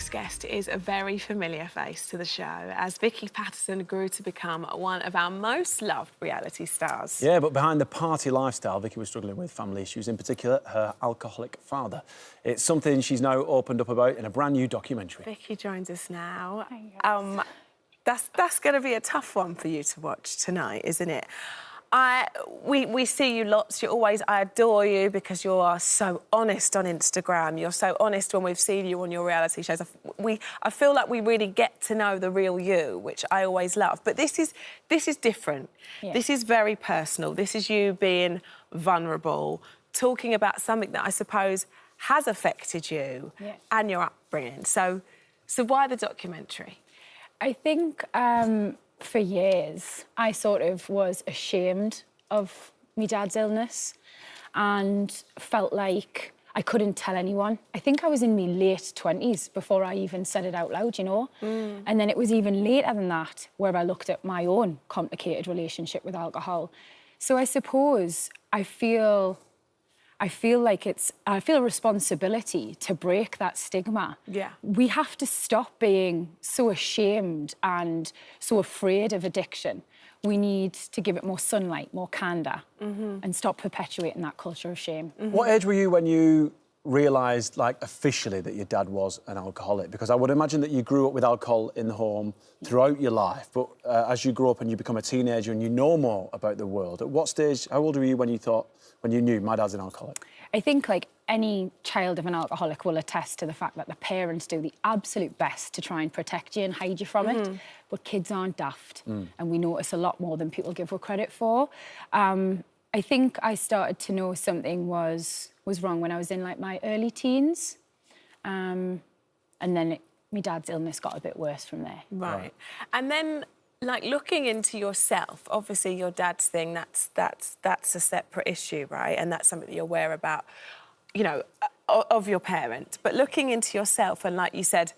next guest is a very familiar face to the show, as Vicky Pattison grew to become one of our most loved reality stars. Yeah, but behind the party lifestyle, Vicky was struggling with family issues, in particular her alcoholic father. It's something she's now opened up about in a brand new documentary. Vicky joins us now. That's going to be a tough one for you to watch tonight, isn't it? We see you lots. I adore you because you are so honest on Instagram. You're so honest when we've seen you on your reality shows. I feel like we really get to know the real you, which I always love. But this is different. Yeah. This is very personal. This is you being vulnerable, talking about something that I suppose has affected you and your upbringing. So why the documentary? I think for years I sort of was ashamed of my dad's illness and felt like I couldn't tell anyone. I think I was in my late 20s before I even said it out loud, you know? And then it was even later than that where I looked at my own complicated relationship with alcohol. So I suppose I feel a responsibility to break that stigma. Yeah. We have to stop being so ashamed and so afraid of addiction. We need to give it more sunlight, more candour, and stop perpetuating that culture of shame. What age were you when you realised, like, officially that your dad was an alcoholic? Because I would imagine that you grew up with alcohol in the home throughout your life, but as you grow up and you become a teenager and you know more about the world, at what stage, how old were you when you knew my dad's an alcoholic? I think, like, any child of an alcoholic will attest to the fact that the parents do the absolute best to try and protect you and hide you from it. But kids aren't daft, and we notice a lot more than people give her credit for. I think I started to know something was wrong when I was in, like, my early teens. And then my dad's illness got a bit worse from there. Right. And then, like, looking into yourself, obviously your dad's thing, that's a separate issue, right? And that's something that you're aware about, you know, of your parent. But looking into yourself and, like you said,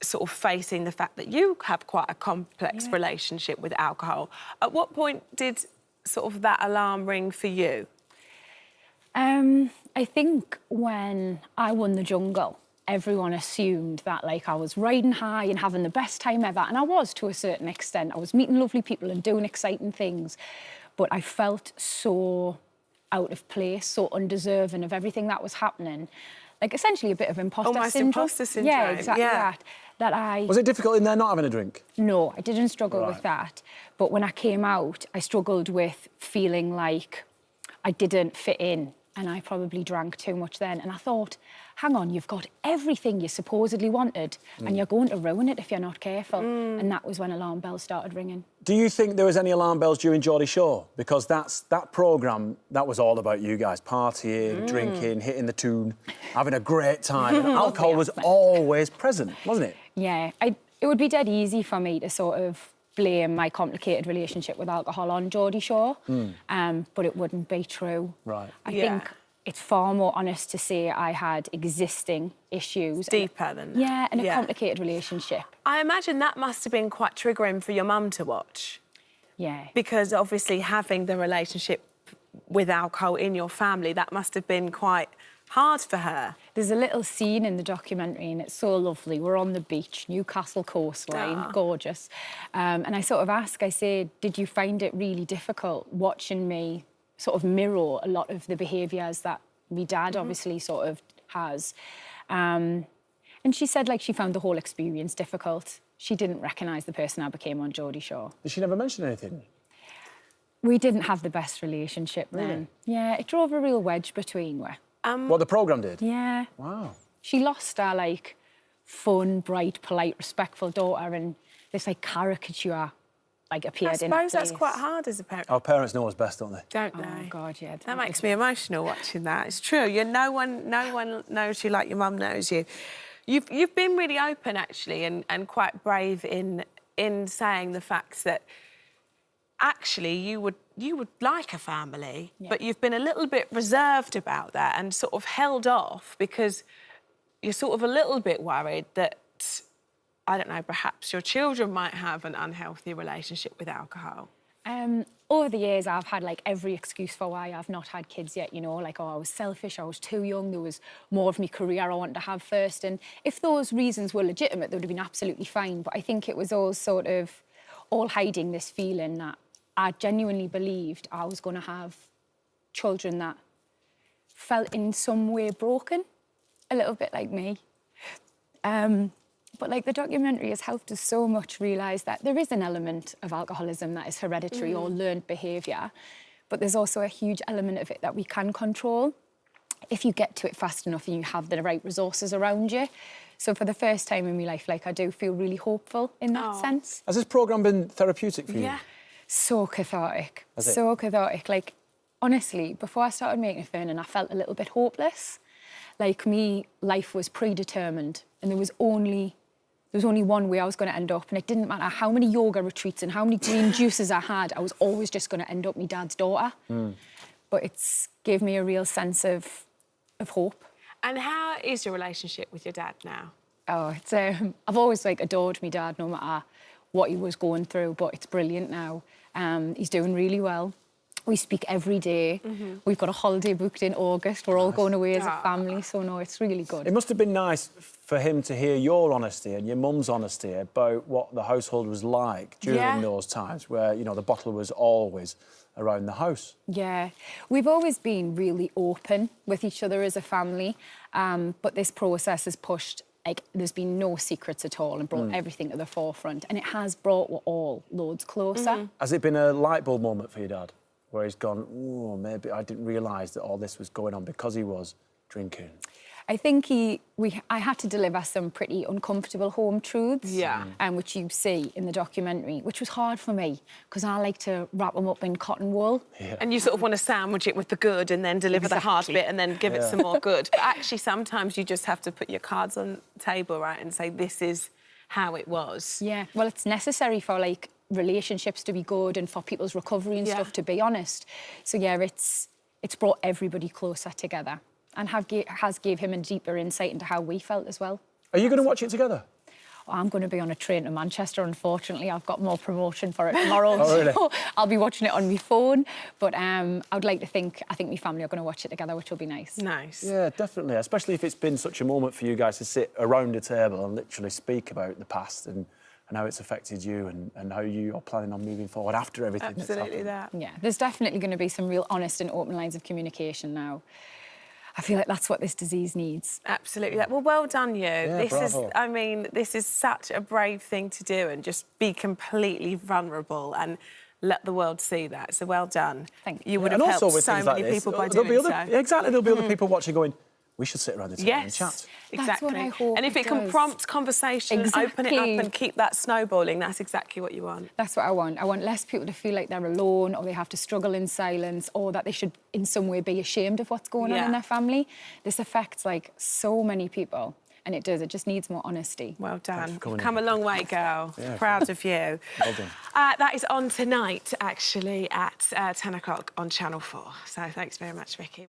sort of facing the fact that you have quite a complex relationship with alcohol, at what point did sort of that alarm ring for you? I think when I won the jungle, everyone assumed that, like, I was riding high and having the best time ever, and I was to a certain extent. I was meeting lovely people and doing exciting things, but I felt so out of place, so undeserving of everything that was happening. Like, essentially a bit of imposter syndrome. Almost imposter syndrome. Yeah, exactly that. Was it difficult in there not having a drink? No, I didn't struggle with that. But when I came out, I struggled with feeling like I didn't fit in, and I probably drank too much then. And I thought, hang on, you've got everything you supposedly wanted, and you're going to ruin it if you're not careful. And that was when alarm bells started ringing. Do you think there was any alarm bells during Geordie Shore? Because that programme, that was all about you guys, partying, drinking, hitting the tune, having a great time. And alcohol was always present, wasn't it? Yeah, it would be dead easy for me to sort of blame my complicated relationship with alcohol on Geordie Shore, but it wouldn't be true. Right. I think it's far more honest to say I had existing issues. Deeper than that. Yeah, and a complicated relationship. I imagine that must have been quite triggering for your mum to watch. Yeah. Because obviously having the relationship with alcohol in your family, that must have been quite hard for her. There's a little scene in the documentary and it's so lovely. We're on the beach, Newcastle coastline, gorgeous. And I sort of ask, I say, did you find it really difficult watching me sort of mirror a lot of the behaviours that my dad obviously sort of has? And she said, like, she found the whole experience difficult. She didn't recognise the person I became on Geordie Shore. Did she never mention anything? We didn't have the best relationship then. Yeah, it drove a real wedge between us. What the programme did? Yeah. Wow. She lost her, like, fun, bright, polite, respectful daughter, and this, like, caricature, like, appeared in her I suppose that's face. quite hard as a parent. Our parents know us best, don't they? Don't they? Oh, God, yeah. That makes me emotional watching that. It's true. No one knows you like your mum knows you. You've been really open, actually, and quite brave in saying the fact that actually you would like a family, but you've been a little bit reserved about that and sort of held off because you're sort of a little bit worried that, I don't know, perhaps your children might have an unhealthy relationship with alcohol. over the years, I've had like every excuse for why I've not had kids yet, you know, like, oh, I was selfish, I was too young, there was more of my career I wanted to have first. And if those reasons were legitimate, they would have been absolutely fine. But I think it was all sort of all hiding this feeling that I genuinely believed I was going to have children that felt in some way broken, a little bit like me. But like the documentary has helped us so much realise that there is an element of alcoholism that is hereditary or learned behaviour, but there's also a huge element of it that we can control if you get to it fast enough and you have the right resources around you. So for the first time in my life, like, I do feel really hopeful in that sense. Has this programme been therapeutic for you? Yeah. So cathartic. Has it? So cathartic. Like, honestly, before I started making Fernan, I felt a little bit hopeless. Like, me, life was predetermined and there was only one way I was going to end up, and it didn't matter how many yoga retreats and how many green juices I had, I was always just going to end up my dad's daughter. But it's gave me a real sense of hope. And how is your relationship with your dad now? Oh, it's I've always like adored my dad, no matter what he was going through, but it's brilliant now. He's doing really well. We speak every day. We've got a holiday booked in August. We're all going away as a family, so no, it's really good. It must have been nice for him to hear your honesty and your mum's honesty about what the household was like during those times where, you know, the bottle was always around the house. Yeah, we've always been really open with each other as a family, but this process has pushed, like, there's been no secrets at all and brought everything to the forefront, and it has brought us all loads closer. Has it been a light bulb moment for your dad, where he's gone, oh, maybe I didn't realise that all this was going on because he was drinking? I think I had to deliver some pretty uncomfortable home truths, which you see in the documentary, which was hard for me because I like to wrap them up in cotton wool. Yeah. And you sort of want to sandwich it with the good and then deliver the hard bit and then give it some more good. But actually, sometimes you just have to put your cards on the table, right, and say, this is how it was. Yeah, well, it's necessary for, like, relationships to be good and for people's recovery and stuff, to be honest. So, yeah, it's brought everybody closer together and has gave him a deeper insight into how we felt as well. Are you going to watch it together? Well, I'm going to be on a train to Manchester, unfortunately. I've got more promotion for it tomorrow, really? So I'll be watching it on my phone. But I would like to think, I think my family are going to watch it together, which will be nice. Nice. Yeah, definitely, especially if it's been such a moment for you guys to sit around a table and literally speak about the past and how it's affected you and how you are planning on moving forward after everything that's happened. Absolutely that. Yeah, there's definitely going to be some real honest and open lines of communication now. I feel like that's what this disease needs. Absolutely. Well, well done, you. Yeah, bravo. I mean, this is such a brave thing to do and just be completely vulnerable and let the world see that. So well done. Thank you. You would have helped so many people by doing so. Exactly, there'll be other people watching going, we should sit around the table and chat. Exactly. That's what I hope and if it can prompt conversation, open it up and keep that snowballing, that's exactly what you want. That's what I want. I want less people to feel like they're alone or they have to struggle in silence or that they should in some way be ashamed of what's going on in their family. This affects, like, so many people. And it does. It just needs more honesty. Well done. You've come a long way, girl. Yeah, proud of you. Well done. That is on tonight, actually, at 10 o'clock on Channel 4. So thanks very much, Vicky.